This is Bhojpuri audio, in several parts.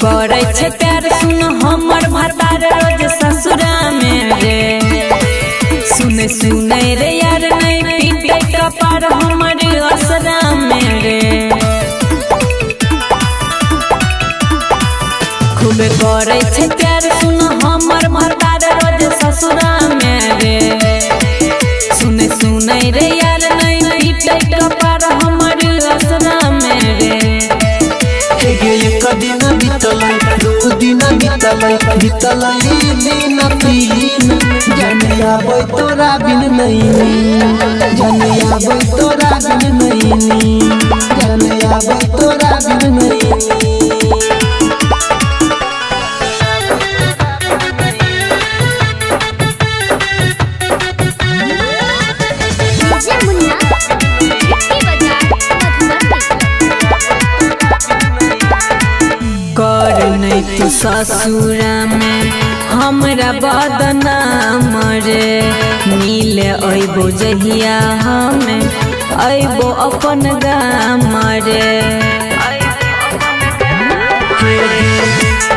करे छे प्यार सुन हमर भतार रोज ससुरा में रे। सुने सुने रे यार नहीं पीटे कपार हमर असरा में रे। खूबे करे छे प्यार सुन हमर भतार रोज ससुरा में रे। सुने सुने रे यार नहीं पीटे कपार हमर असरा में रे। एक दिन बीतलै दू दिन बीतलै दिन तीन जाने आबै तोरा बिन नहीं जाने आबै तोरा बिन नहीं जाने आबै तोरा बिन नहीं। कर नहीं तू ससुरा में हमरा बदनाम रे। मिले अइबो जहिया हमें अइबो अपन गाम रे।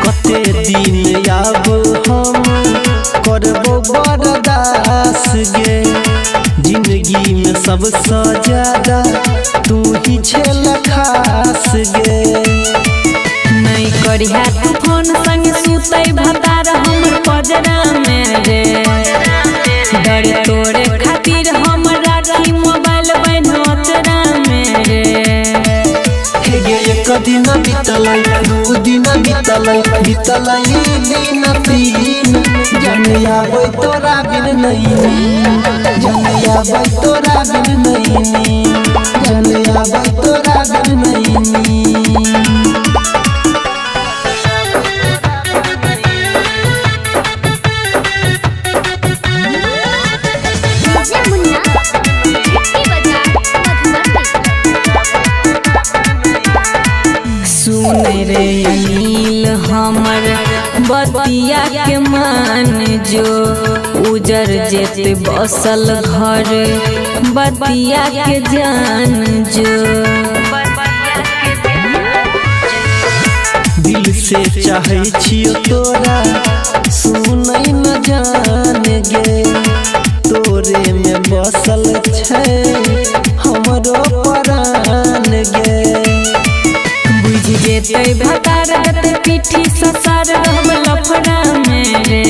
कते दिन आब हम करबो बर्दास गे। जिंदगी में सबसे ज्यादा तू ही छेल खास गे। नहीं करिहा तू फोन संग सुतै भतार हमर पजरा में रे। डर तोरे खातिर हम राखी मोबाइल बनोचरा में रे। एक दिन बीतलै दू दिन बीतलै दिन तीन जाने आबै तोरा बिन नहीं जाने आबै तोरा बिन नहीं जाने आबै तोरा बिन नहीं। सुने रे अनिल हमर बतिया के मान जो उजर जेते बसल घर बतिया के जान जो। दिल से चाहे छियो तोरा सुनै न जान गे। तोरे में बसल छै हमरो प्राण गे। बुझ जेते भतार देते पीठी ससार रहब लफड़ा में रे।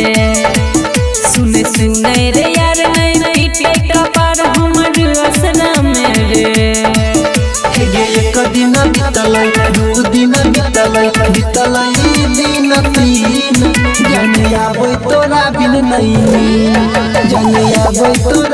सुने सुने रे यार नहीं पीटे कपार हमर असरा में रे। एक दिन बीतलै दू दिन बीतलै दिन तीन जाने आबै तोरा बिन नहीं जाने आबै तोरा